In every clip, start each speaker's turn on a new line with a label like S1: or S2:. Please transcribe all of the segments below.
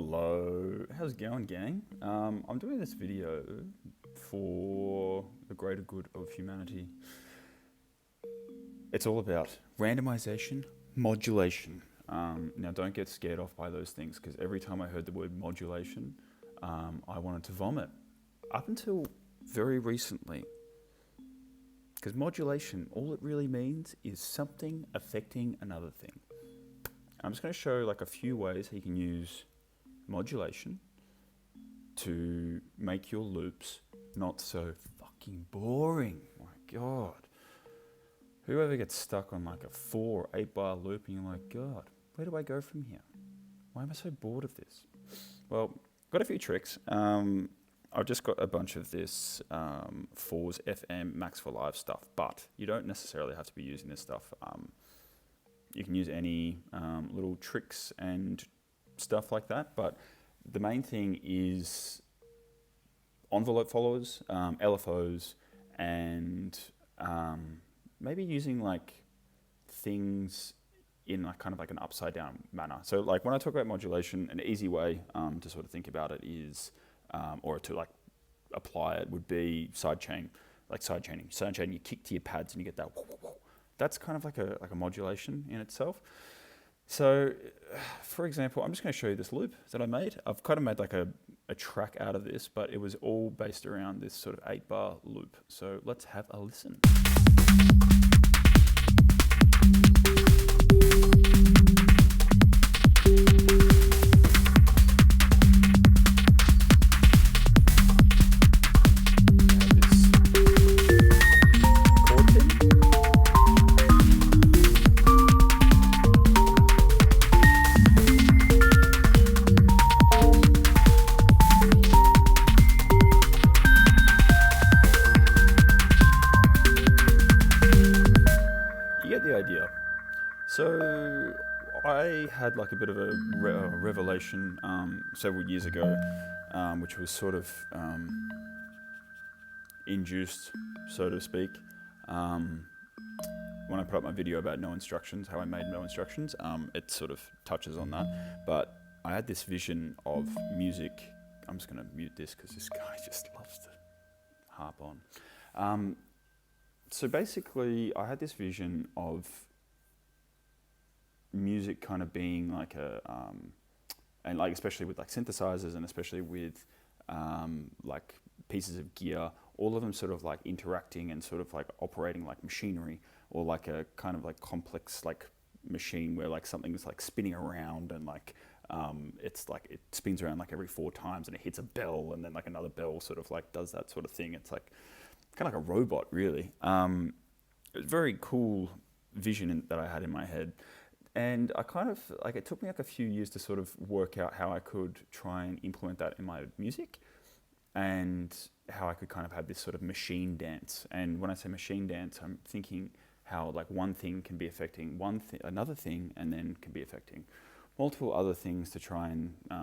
S1: Hello, how's it going, gang? I'm doing this video for the greater good of humanity. It's all about randomization, modulation. Now don't get scared off by those things, because every time I heard the word modulation, I wanted to vomit. Up until very recently. Because modulation, all it really means is something affecting another thing. I'm just going to show like a few ways how you can use modulation to make your loops not so fucking boring. My God. Whoever gets stuck on like a 4 or 8 bar loop and you're like, God, where do I go from here? Why am I so bored of this? Well, got a few tricks. I've just got a bunch of this 4's FM Max for Live stuff, but you don't necessarily have to be using this stuff. You can use any little tricks and stuff like that, but the main thing is envelope followers, LFOs, and maybe using like things in like kind of like an upside down manner. So like when I talk about modulation, an easy way to sort of think about it is, or to like apply it would be sidechain, like sidechaining. Sidechain, you kick to your pads and you get that. That's kind of like a modulation in itself. So, for example, I'm just going to show you this loop that I made. I've kind of made like a track out of this, but it was all based around this sort of 8 bar loop. So let's have a listen. Idea. So I had like a bit of a revelation several years ago, which was sort of induced, so to speak, when I put up my video about no instructions, how I made no instructions. It sort of touches on that, but I had this vision of music. I'm just going to mute this because this guy just loves to harp on. So basically, I had this vision of music kind of being like and like especially with like synthesizers and especially with like pieces of gear, all of them sort of like interacting and sort of like operating like machinery, or like a kind of like complex like machine where like something's like spinning around and like it's like it spins around like every 4 times and it hits a bell and then like another bell sort of like does that sort of thing. It's like kind of like a robot, really. Very cool vision that I had in my head. And I kind of, like, it took me like a few years to sort of work out how I could try and implement that in my music and how I could kind of have this sort of machine dance. And when I say machine dance, I'm thinking how like one thing can be affecting another thing, and then can be affecting multiple other things to try and, I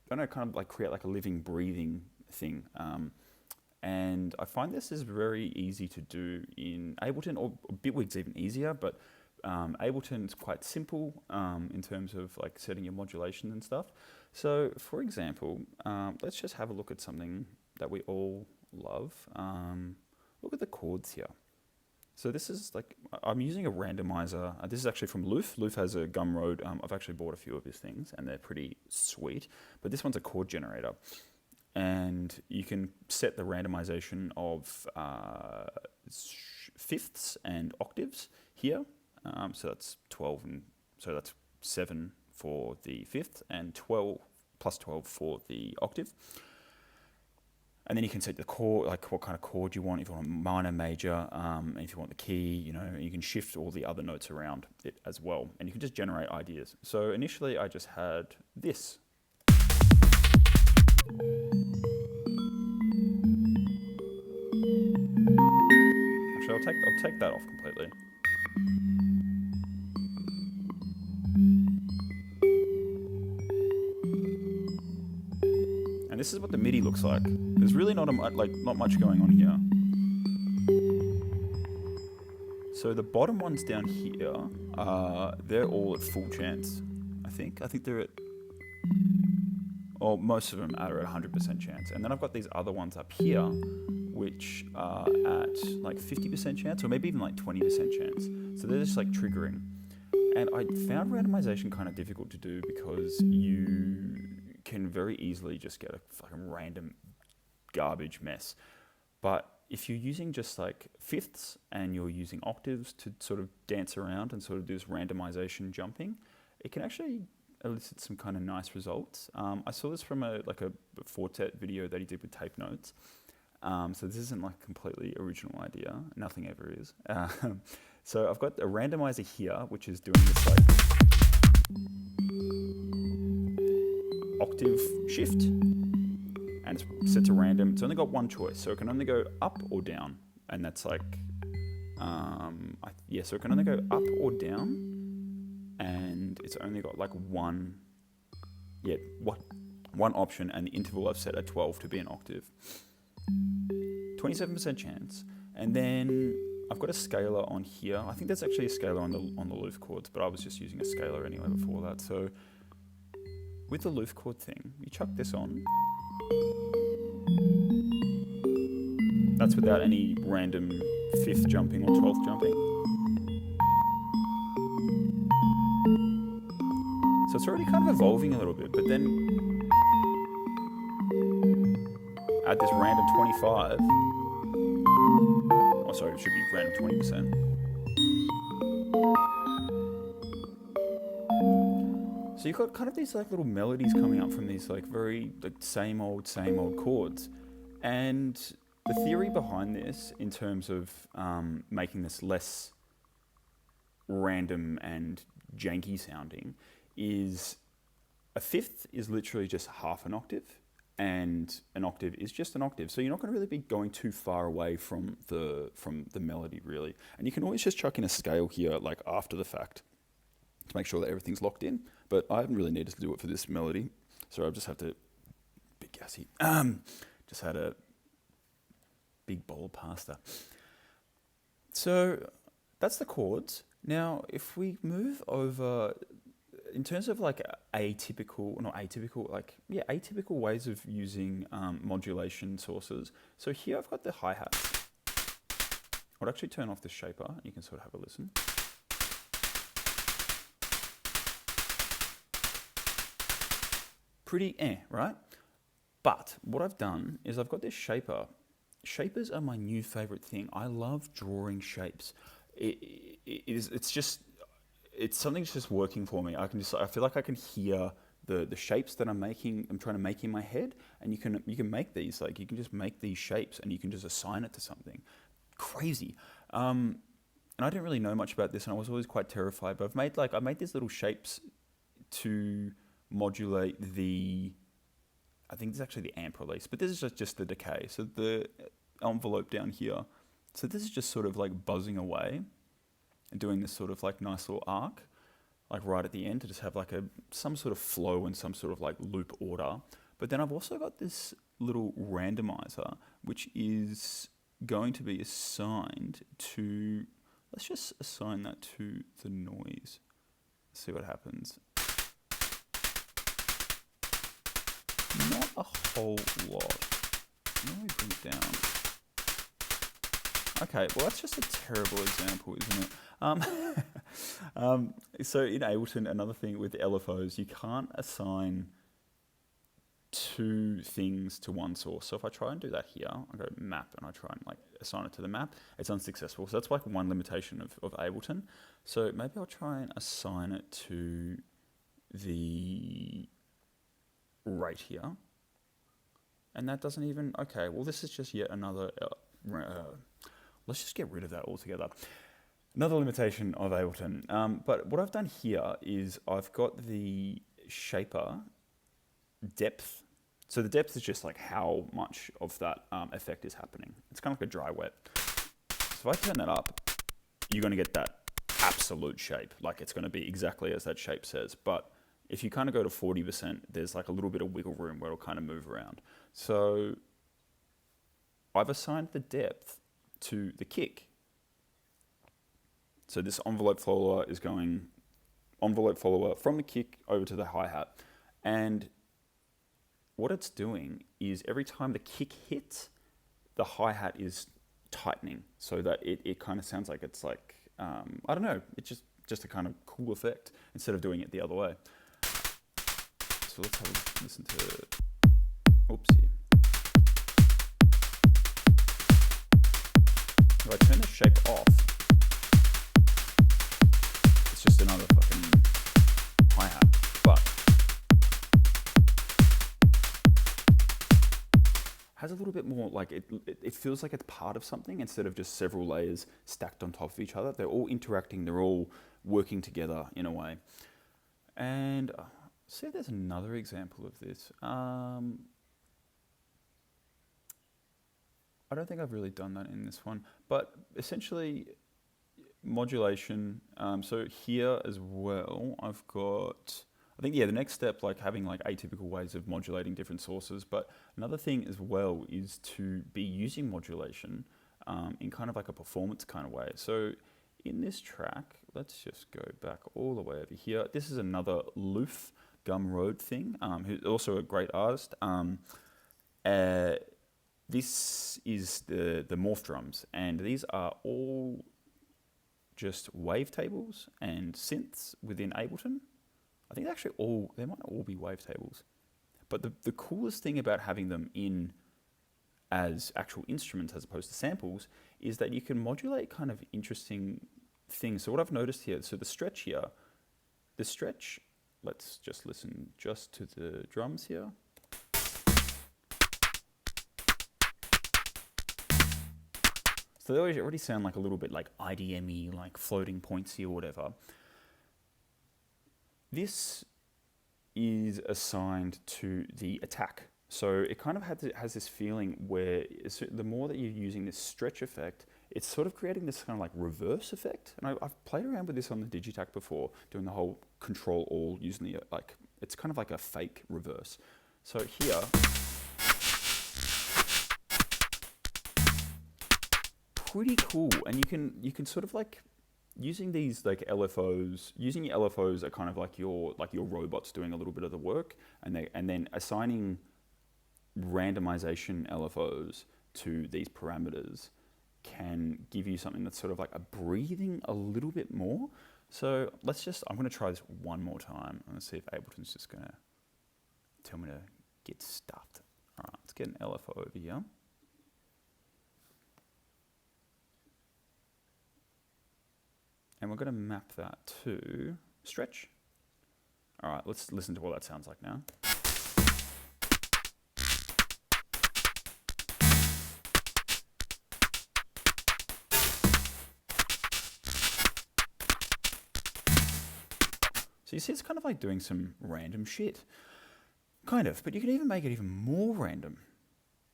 S1: don't know, kind of like create like a living, breathing thing. And I find this is very easy to do in Ableton, or Bitwig's even easier, but Ableton is quite simple in terms of like setting your modulation and stuff. So for example, let's just have a look at something that we all love. Look at the chords here. So this is like, I'm using a randomizer. This is actually from Louf. Louf has a Gumroad. I've actually bought a few of his things and they're pretty sweet, but this one's a chord generator. And you can set the randomization of fifths and octaves here. So that's 12, and so that's 7 for the fifth and 12 plus 12 for the octave. And then you can set the chord, like what kind of chord you want, if you want minor, major, and if you want the key, you know, you can shift all the other notes around it as well. And you can just generate ideas. So initially I just had this. Actually, I'll take that off completely. And this is what the MIDI looks like. There's really not much going on here. So the bottom ones down here, they're all at full chance. I think they're at or most of them are at 100% chance. And then I've got these other ones up here, which are at like 50% chance, or maybe even like 20% chance. So they're just like triggering. And I found randomization kind of difficult to do because you can very easily just get a fucking random garbage mess. But if you're using just like fifths and you're using octaves to sort of dance around and sort of do this randomization jumping, it can actually elicit some kind of nice results. I saw this from a quartet video that he did with tape notes. So this isn't like a completely original idea. Nothing ever is. So I've got a randomizer here, which is doing this like octave shift, and it's set to random. It's only got one choice, so it can only go up or down, and that's like, so it can only go up or down, and it's only got like one option, and the interval I've set at 12 to be an octave. 27% chance, and then I've got a scaler on here. I think there's actually a scaler on the Louf chords, but I was just using a scaler anyway before that. So with the Louf chord thing, you chuck this on. That's without any random 5th jumping or 12th jumping. So it's already kind of evolving a little bit, but then add this random 25. Oh, sorry, it should be random 20%. So you've got kind of these like little melodies coming up from these like very like same old chords. And the theory behind this, in terms of making this less random and janky sounding, is a fifth is literally just half an octave, and an octave is just an octave. So you're not going to really be going too far away from the melody, really. And you can always just chuck in a scale here, like after the fact, to make sure that everything's locked in. But I haven't really needed to do it for this melody, so I'll just have to, big gassy, just had a big bowl of pasta. So that's the chords. Now, if we move over, in terms of like atypical ways of using modulation sources. So here I've got the hi-hats. I'll actually turn off the shaper. You can sort of have a listen. Pretty right? But what I've done is I've got this shaper. Shapers are my new favorite thing. I love drawing shapes. It's something that's just working for me. I feel like I can hear the shapes that I'm trying to make in my head, and you can make these, like you can just make these shapes and you can just assign it to something. Crazy. And I didn't really know much about this, and I was always quite terrified, but I made these little shapes to modulate I think it's actually the amp release, but this is just the decay. So the envelope down here. So this is just sort of like buzzing away and doing this sort of like nice little arc, like right at the end, to just have like some sort of flow and some sort of like loop order. But then I've also got this little randomizer, which is going to be assigned to, let's just assign that to the noise. Let's see what happens. Not a whole lot. Let me bring it down. Okay, well that's just a terrible example, isn't it? So in Ableton, another thing with LFOs, you can't assign two things to one source. So if I try and do that here, I go map and I try and like assign it to the map, it's unsuccessful. So that's like one limitation of Ableton. So maybe I'll try and assign it to the right here. And that doesn't even, okay, well this is just yet another, let's just get rid of that altogether. Another limitation of Ableton. But what I've done here is I've got the shaper depth. So the depth is just like how much of that effect is happening. It's kind of like a dry wet. So if I turn that up, you're going to get that absolute shape. Like it's going to be exactly as that shape says. But if you kind of go to 40%, there's like a little bit of wiggle room where it'll kind of move around. So I've assigned the depth to the kick. So this envelope follower is going envelope follower from the kick over to the hi-hat. And what it's doing is every time the kick hits, the hi-hat is tightening so that it kind of sounds like it's like, I don't know, it's just a kind of cool effect instead of doing it the other way. So let's have a listen to, oopsie. If I turn the shake off, it's just another fucking hi-hat. But has a little bit more, like it feels like it's part of something instead of just several layers stacked on top of each other. They're all interacting, they're all working together in a way. And see if there's another example of this. I don't think I've really done that in this one, but essentially modulation. So here as well, I've got, I think, yeah, the next step, like having like atypical ways of modulating different sources. But another thing as well is to be using modulation in kind of like a performance kind of way. So in this track, let's just go back all the way over here. This is another Louf Gumroad thing, who's also a great artist. This is the Morph Drums, and these are all just wavetables and synths within Ableton. I think actually they might all be wavetables. But the coolest thing about having them in as actual instruments as opposed to samples is that you can modulate kind of interesting things. So what I've noticed here, so the stretch here, let's just listen just to the drums here. So they already sound like a little bit like IDM-y, like floating pointsy or whatever. This is assigned to the attack. So it kind of has this feeling where the more that you're using this stretch effect, it's sort of creating this kind of like reverse effect. And I've played around with this on the Digitac before, doing the whole control all, using the, like, it's kind of like a fake reverse. So here, pretty cool. And you can sort of like, using these like LFOs, using your LFOs are kind of like your robots doing a little bit of the work, and then assigning randomization LFOs to these parameters can give you something that's sort of like a breathing a little bit more. So I'm going to try this one more time. I'm going to see if Ableton's just going to tell me to get stuffed. All right, let's get an LFO over here. And we're going to map that to stretch. All right, let's listen to what that sounds like now. So you see it's kind of like doing some random shit. Kind of, but you can even make it even more random.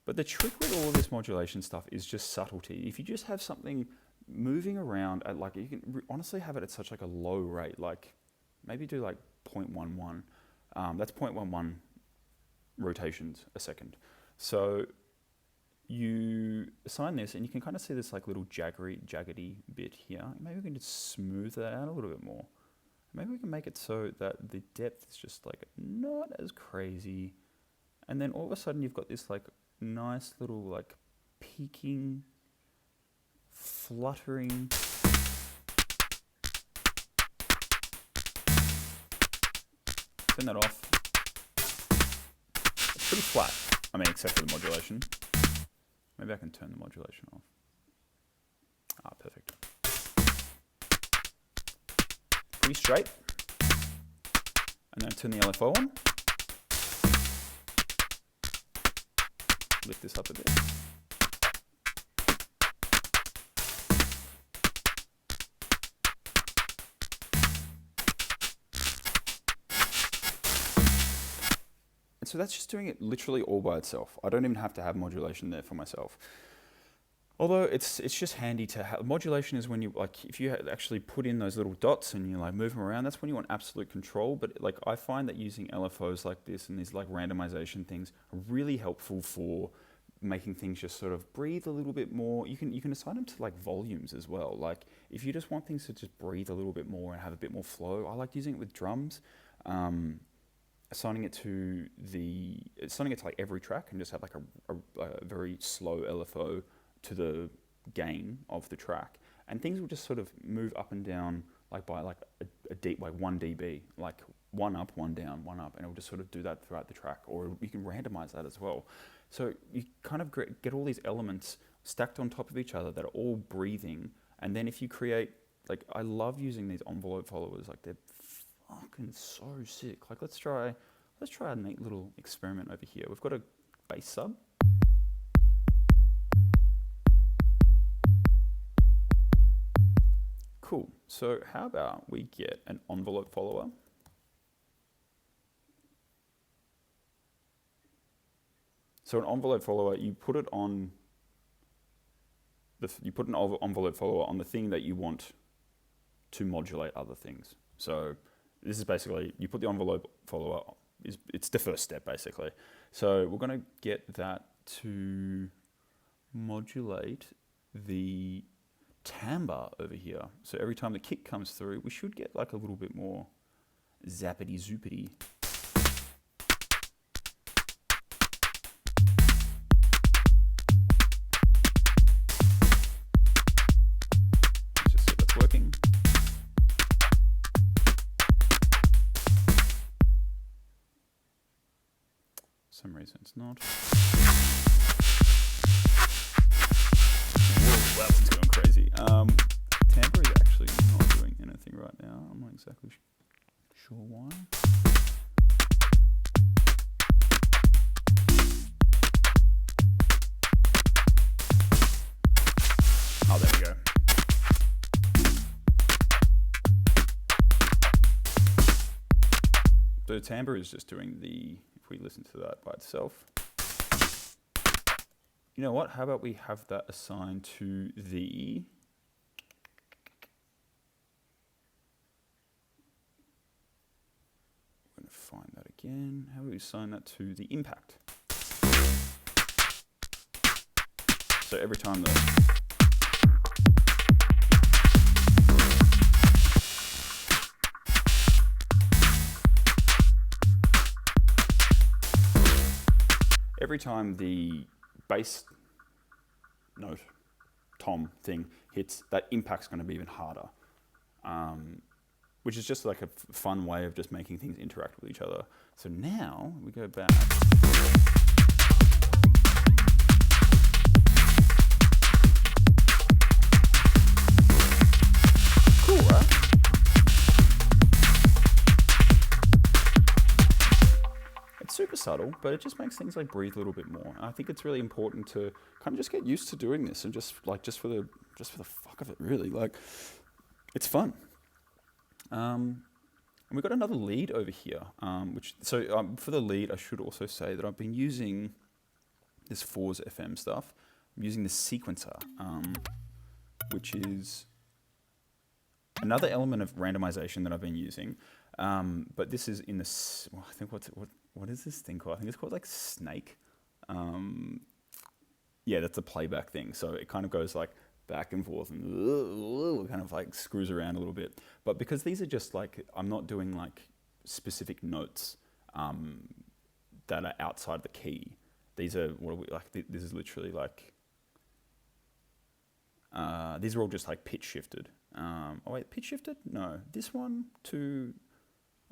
S1: But the trick with all of this modulation stuff is just subtlety. If you just have something moving around at like, you can honestly have it at such like a low rate, like maybe do like 0.11. That's 0.11 rotations a second. So you assign this and you can kind of see this like little jaggedy bit here. Maybe we can just smooth that out a little bit more. Maybe we can make it so that the depth is just like not as crazy. And then all of a sudden you've got this like nice little like peaking, fluttering. Turn that off. It's pretty flat. I mean, except for the modulation. Maybe I can turn the modulation off. Ah, perfect. Pretty straight. And then turn the LFO on. Lift this up a bit. And so that's just doing it literally all by itself. I don't even have to have modulation there for myself. Although it's just handy to have. Modulation is when you, like, if you actually put in those little dots and you like move them around, that's when you want absolute control. But like, I find that using LFOs like this and these like randomization things are really helpful for making things just sort of breathe a little bit more. You can assign them to like volumes as well. Like if you just want things to just breathe a little bit more and have a bit more flow, I like using it with drums. assigning it to like every track and just have like a very slow LFO to the gain of the track, and things will just sort of move up and down like by like a deep like 1 dB, like one up, one down, one up, and it'll just sort of do that throughout the track. Or you can randomize that as well. So you kind of get all these elements stacked on top of each other that are all breathing, and then if you create, like, I love using these envelope followers, like they're fucking so sick. Like let's try a neat little experiment over here. We've got a bass sub. Cool. So how about we get an envelope follower? So an envelope follower, you put it on you put an envelope follower on the thing that you want to modulate other things. So this is basically, you put the envelope follower, it's the first step basically. So we're going to get that to modulate the timbre over here. So every time the kick comes through, we should get like a little bit more zappity zoopity. Let's just see if that's working. For some reason it's not. Whoa, that one's going crazy. Timbre is actually not doing anything right now. I'm not exactly sure why. Oh, there we go. The timbre is just doing the, if we listen to that by itself. You know what? How about we have that assigned to the we're going to find that again. How do we assign that to the impact? So every time the bass note, tom thing hits, that impact's going to be even harder, which is just like a fun way of just making things interact with each other. So now we go back. Cool, right? Super subtle, but it just makes things like breathe a little bit more. And I think it's really important to kind of just get used to doing this, and just for the fuck of it, really. Like, it's fun. And we've got another lead over here, for the lead, I should also say that I've been using this 4's FM stuff. I'm using the sequencer, which is another element of randomization that I've been using. But this is in this, I think what is this thing called? I think it's called like Snake. Yeah, that's a playback thing. So it kind of goes like back and forth and kind of like screws around a little bit. But because these are just like, I'm not doing like specific notes that are outside the key. These are this is literally like, these are all just like pitch shifted. Oh wait, pitch shifted? No, this one to.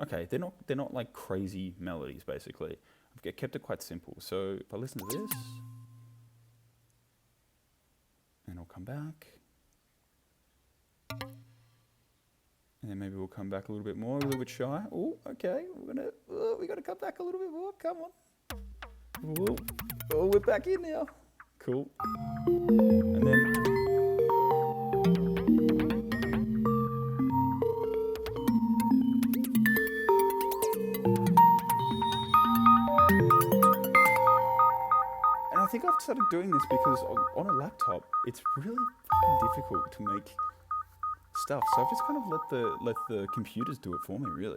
S1: Okay, they're not like crazy melodies, basically. I've kept it quite simple. So if I listen to this, and I'll come back, and then maybe we'll come back a little bit more, a little bit shy. Oh, okay, we gotta come back a little bit more. Come on. Oh, we're back in now. Cool. And then. I think I've started doing this because on a laptop, it's really fucking difficult to make stuff. So I've just kind of let the computers do it for me, really.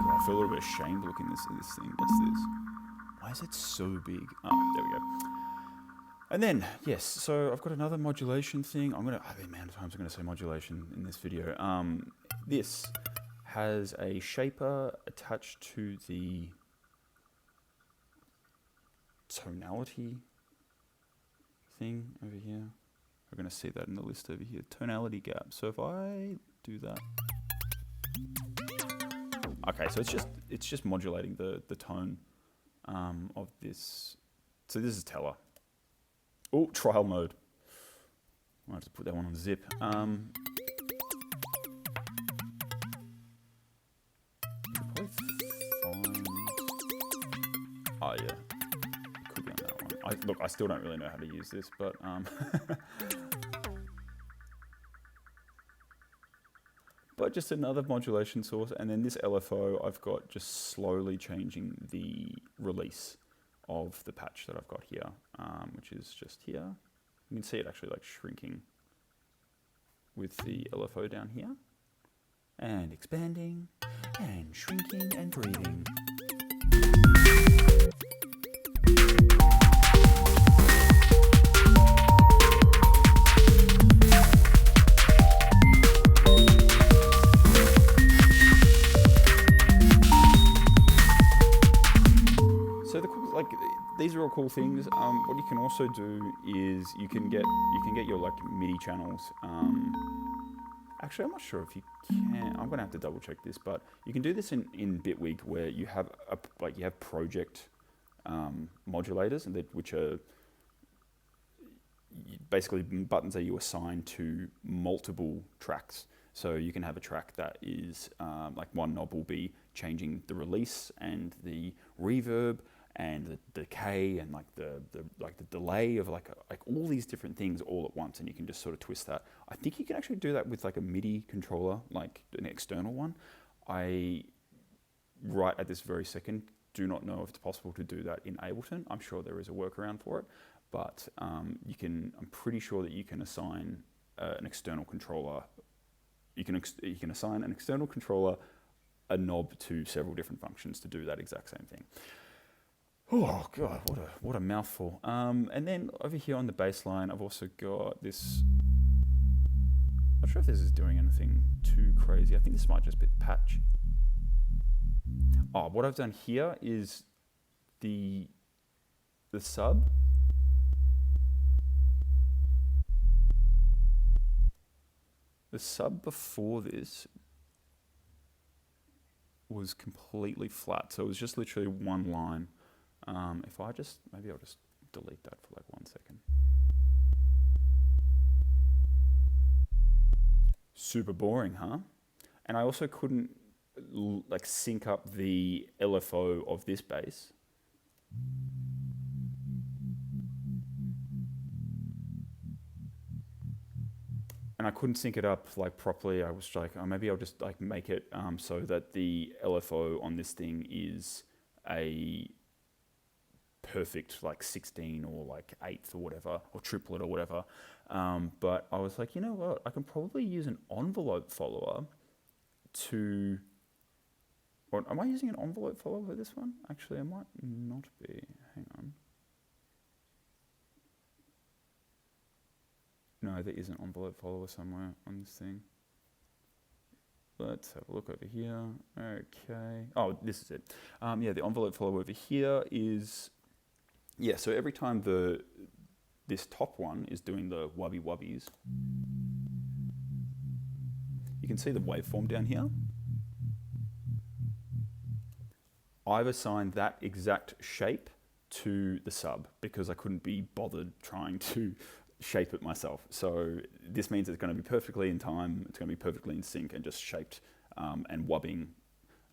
S1: God, I feel a little this thing. What's this? Why is it so big? Oh, there we go. And then, yes, so I've got another modulation thing. The amount of times I'm gonna say modulation in this video. This has a shaper attached to the tonality thing over here. We're going to see that in the list over here. Tonality gap. So if I do that. Okay, so it's just modulating the tone of this. So this is Teller. Oh, trial mode. I have to put that one on zip. Oh yeah, could be on that one. Look, I still don't really know how to use this, but but just another modulation source, and then this LFO I've got just slowly changing the release of the patch that I've got here, which is just here. You can see it actually like shrinking with the LFO down here, and expanding, and shrinking, and breathing. These are all cool things. What you can also do is you can get your like MIDI channels. Actually, I'm not sure if you can. I'm gonna have to double check this, but you can do this in Bitwig where you have project modulators, which are basically buttons that you assign to multiple tracks. So you can have a track that is like one knob will be changing the release and the reverb and the decay and like the delay of like all these different things all at once, and you can just sort of twist that. I think you can actually do that with like a MIDI controller, like an external one. I right at this very second do not know if it's possible to do that in Ableton. I'm sure there is a workaround for it, but you can. I'm pretty sure that you can assign an external controller. You can assign an external controller a knob to several different functions to do that exact same thing. Oh god, what a mouthful. And then over here on the bass line, I've also got this. I'm not sure if this is doing anything too crazy. I think this might just be the patch. Oh, what I've done here is the sub. The sub before this was completely flat, so it was just literally one line. If I just, maybe I'll just delete that for like 1 second. Super boring, huh? And I also couldn't like sync up the LFO of this bass. And I couldn't sync it up like properly. I was like, oh, maybe I'll just like make it so that the LFO on this thing is a perfect like 16 or like 8th or whatever, or triplet or whatever. But I was like, you know what? I can probably use an envelope follower to. Or am I using an envelope follower for this one? Actually, I might not be. Hang on. No, there is an envelope follower somewhere on this thing. Let's have a look over here. Okay. Oh, this is it. Yeah, the envelope follower over here is. Yeah, so every time this top one is doing the wubby wubbies, you can see the waveform down here. I've assigned that exact shape to the sub because I couldn't be bothered trying to shape it myself. So this means it's going to be perfectly in time, it's going to be perfectly in sync and just shaped and wubbing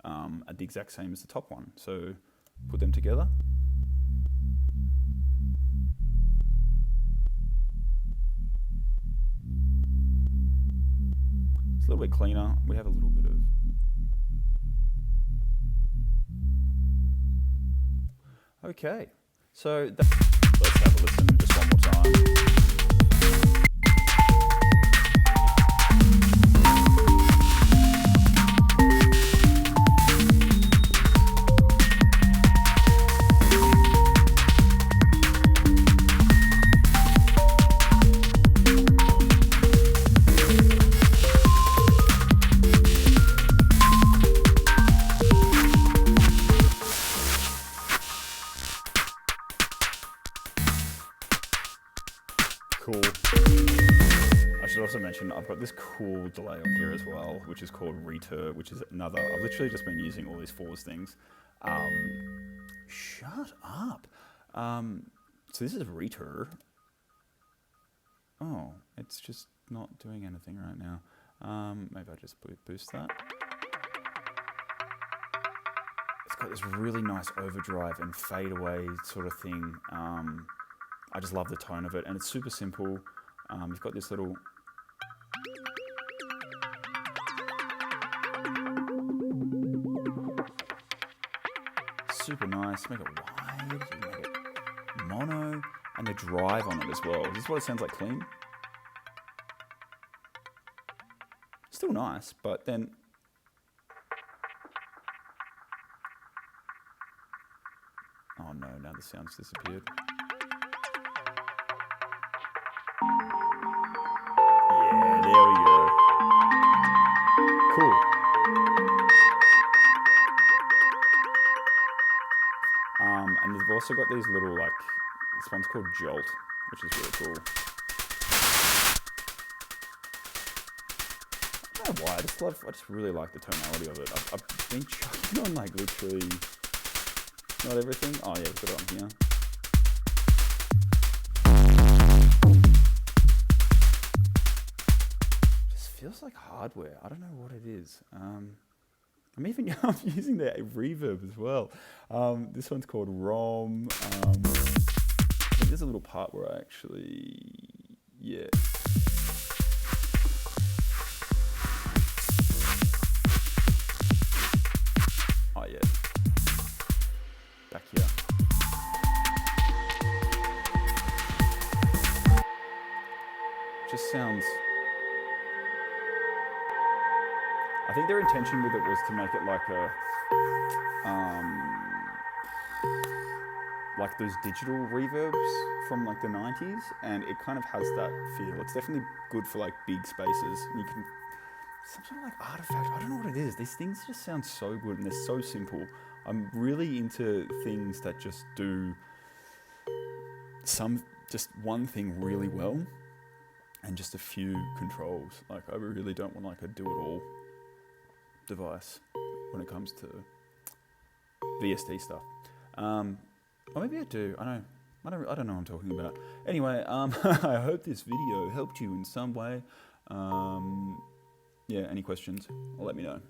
S1: at the exact same as the top one. So put them together. It's a little bit cleaner. We have a little bit of. Okay, so let's have a listen just one more time. also mention I've got this cool delay on here as well, which is called returb, which is another. I've literally just been using all these Fours things. Shut up. So this is returb. Oh, it's just not doing anything right now. Maybe I'll just boost that. It's got this really nice overdrive and fade away sort of thing. I just love the tone of it, and it's super simple. You've got this little super nice. Make it wide, make it mono, and the drive on it as well. This is what it sounds like clean. Still nice, but then oh no, now the sound's disappeared. Yeah, there we go. Cool. And we've also got these little, like, this one's called Jolt, which is really cool. I don't know why, I just really like the tonality of it. I've been chucking on, like, literally, not everything. Oh yeah, we've got it on here. Just feels like hardware. I don't know what it is. I'm using the reverb as well. This one's called ROM. I think there's a little part where I actually, yeah. Oh yeah. Back here. Just sounds. I think their intention with it was to make it like a, like those digital reverbs from like the 90s, and it kind of has that feel. It's definitely good for like big spaces. And you can, some sort of like artifact, I don't know what it is. These things just sound so good and they're so simple. I'm really into things that just do just one thing really well and just a few controls. Like I really don't want like a do-it-all device when it comes to VST stuff. Or maybe I do. I don't know what I'm talking about. Anyway, I hope this video helped you in some way. Yeah, any questions? Let me know.